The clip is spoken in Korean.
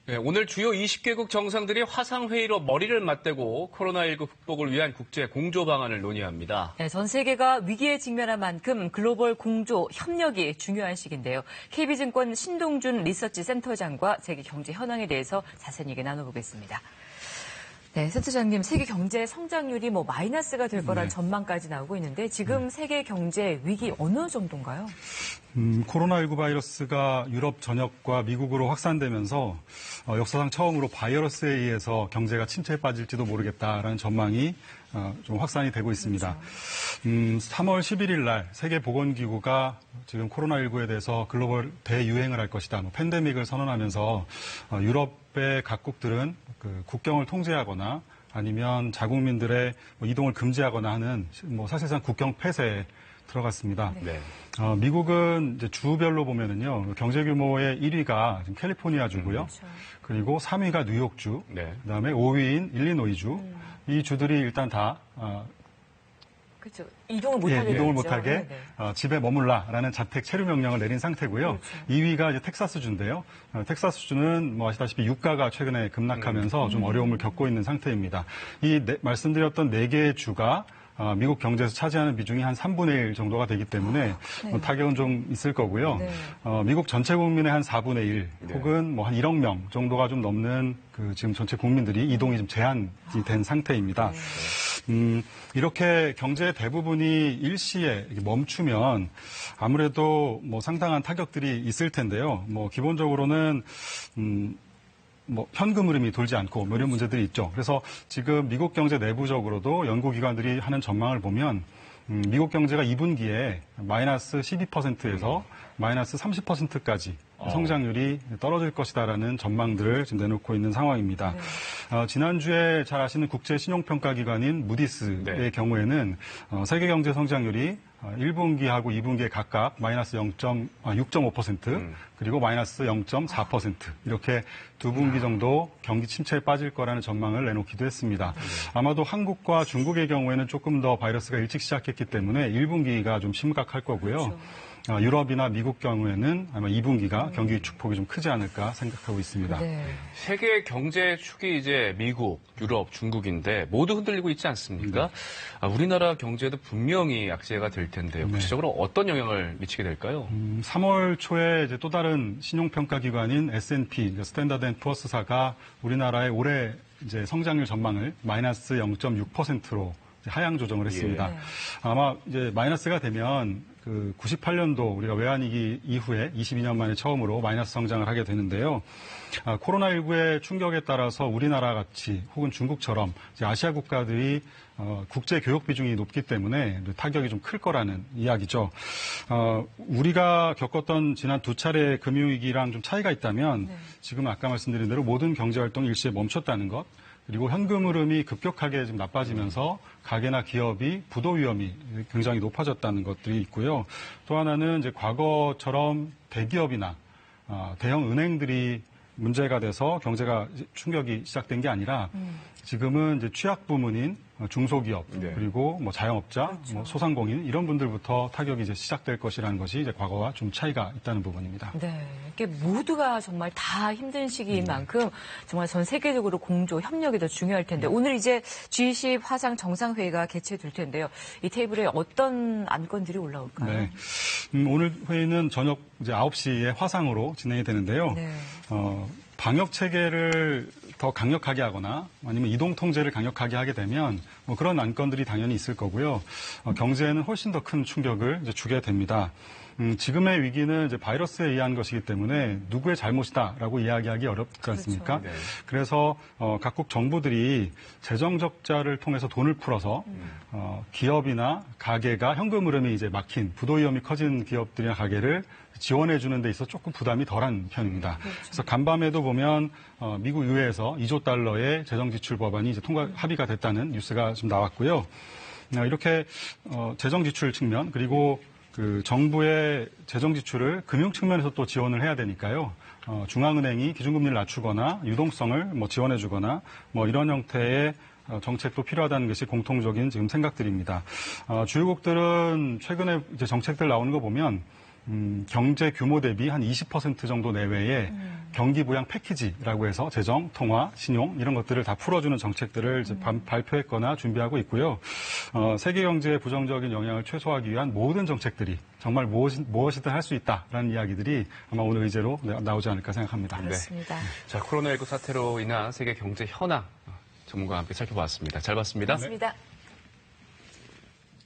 네, 오늘 주요 20개국 정상들이 화상회의로 머리를 맞대고 코로나19 극복을 위한 국제 공조 방안을 논의합니다. 네, 전 세계가 위기에 직면한 만큼 글로벌 공조 협력이 중요한 시기인데요. KB증권 신동준 리서치 센터장과 세계 경제 현황에 대해서 자세히 얘기 나눠보겠습니다. 네, 센터장님, 세계 경제 성장률이 마이너스가 될 거란 전망까지 나오고 있는데 지금 세계 경제 위기 어느 정도인가요? 코로나19 바이러스가 유럽 전역과 미국으로 확산되면서 역사상 처음으로 바이러스에 의해서 경제가 침체에 빠질지도 모르겠다라는 전망이 좀 확산이 되고 있습니다. 그렇죠. 3월 11일 날 세계보건기구가 지금 코로나19에 대해서 글로벌 대유행을 할 것이다, 팬데믹을 선언하면서 유럽의 각국들은 그 국경을 통제하거나 아니면 자국민들의 이동을 금지하거나 하는 사실상 국경 폐쇄에 들어갔습니다. 네. 미국은 이제 주별로 보면은요, 경제 규모의 1위가 지금 캘리포니아 주고요. 그렇죠. 그리고 3위가 뉴욕주, 네. 그다음에 5위인 일리노이주. 이 주들이 일단 다 그렇죠. 이동을 못하게 이동을 못하게 네네. 집에 머물라라는 자택 체류 명령을 내린 상태고요. 그렇죠. 2위가 이제 텍사스주인데요. 텍사스주는 아시다시피 유가가 최근에 급락하면서 좀 어려움을 겪고 있는 상태입니다. 말씀드렸던 4개의 주가 미국 경제에서 차지하는 비중이 한 3분의 1 정도가 되기 때문에 네. 타격은 좀 있을 거고요. 네. 미국 전체 국민의 한 4분의 1 혹은 한 1억 명 정도가 좀 넘는 지금 전체 국민들이 이동이 좀 제한이 된 상태입니다. 이렇게 경제의 대부분이 일시에 멈추면 아무래도 상당한 타격들이 있을 텐데요. 기본적으로는 현금 흐름이 돌지 않고 이런 문제들이 있죠. 그래서 지금 미국 경제 내부적으로도 연구기관들이 하는 전망을 보면 미국 경제가 2분기에 마이너스 12%에서 마이너스 30%까지 성장률이 떨어질 것이다라는 전망들을 지금 내놓고 있는 상황입니다. 네. 지난주에 잘 아시는 국제신용평가기관인 무디스의 경우에는 세계 경제 성장률이 1분기하고 2분기에 각각 마이너스 6.5% 그리고 마이너스 0.4% 이렇게 두 분기 정도 경기 침체에 빠질 거라는 전망을 내놓기도 했습니다. 아마도 한국과 중국의 경우에는 조금 더 바이러스가 일찍 시작했기 때문에 1분기가 좀 심각할 거고요. 그렇죠. 유럽이나 미국 경우에는 아마 2분기가 경기 축폭이 좀 크지 않을까 생각하고 있습니다. 네. 세계 경제 축이 이제 미국, 유럽, 중국인데 모두 흔들리고 있지 않습니까? 우리나라 경제도 분명히 악재가 될 텐데요. 구체적으로 어떤 영향을 미치게 될까요? 3월 초에 이제 또 다른 신용평가기관인 S&P, 스탠다드앤푸어스사가 우리나라의 올해 이제 성장률 전망을 마이너스 0.6%로 하향 조정을 했습니다. 예. 아마 이제 마이너스가 되면 98년도 우리가 외환위기 이후에 22년 만에 처음으로 마이너스 성장을 하게 되는데요. 코로나19의 충격에 따라서 우리나라 같이 혹은 중국처럼 이제 아시아 국가들이 국제 교역 비중이 높기 때문에 타격이 좀 클 거라는 이야기죠. 우리가 겪었던 지난 두 차례 금융위기랑 좀 차이가 있다면 지금 아까 말씀드린 대로 모든 경제활동이 일시에 멈췄다는 것, 그리고 현금 흐름이 급격하게 좀 나빠지면서 가게나 기업이 부도 위험이 굉장히 높아졌다는 것들이 있고요. 또 하나는 이제 과거처럼 대기업이나 대형 은행들이 문제가 돼서 경제가 충격이 시작된 게 아니라 지금은 이제 취약 부문인 중소기업 그리고 자영업자, 그렇죠. 소상공인 이런 분들부터 타격이 이제 시작될 것이라는 것이 이제 과거와 좀 차이가 있다는 부분입니다. 네, 이게 모두가 정말 다 힘든 시기인 만큼 정말 전 세계적으로 공조 협력이 더 중요할 텐데 오늘 이제 G20 화상 정상회의가 개최될 텐데요. 이 테이블에 어떤 안건들이 올라올까요? 네, 오늘 회의는 저녁 이제 9시에 화상으로 진행이 되는데요. 네. 방역 체계를 더 강력하게 하거나 아니면 이동 통제를 강력하게 하게 되면 그런 안건들이 당연히 있을 거고요. 경제에는 훨씬 더 큰 충격을 이제 주게 됩니다. 지금의 위기는 이제 바이러스에 의한 것이기 때문에 누구의 잘못이다라고 이야기하기 어렵지 않습니까? 그렇죠. 네. 그래서 각국 정부들이 재정 적자를 통해서 돈을 풀어서 기업이나 가게가 현금 흐름이 이제 막힌 부도 위험이 커진 기업들이나 가게를 지원해 주는 데 있어 조금 부담이 덜한 편입니다. 그렇죠. 그래서 간밤에도 보면 미국 의회에서 2조 달러의 재정 지출 법안이 이제 합의가 됐다는 뉴스가 좀 나왔고요. 이렇게 재정 지출 측면 그리고 정부의 재정 지출을 금융 측면에서 또 지원을 해야 되니까요. 중앙은행이 기준금리를 낮추거나 유동성을 지원해 주거나 이런 형태의 정책도 필요하다는 것이 공통적인 지금 생각들입니다. 주요국들은 최근에 이제 정책들 나오는 거 보면 경제 규모 대비 한 20% 정도 내외의 경기 부양 패키지라고 해서 재정, 통화, 신용 이런 것들을 다 풀어주는 정책들을 이제 발표했거나 준비하고 있고요. 세계 경제에 부정적인 영향을 최소화하기 위한 모든 정책들이 정말 무엇이든 할 수 있다라는 이야기들이 아마 오늘 의제로 나오지 않을까 생각합니다. 그렇습니다. 네. 자, 코로나19 사태로 인한 세계 경제 현황 전문가와 함께 살펴봤습니다. 잘 봤습니다. 고맙습니다.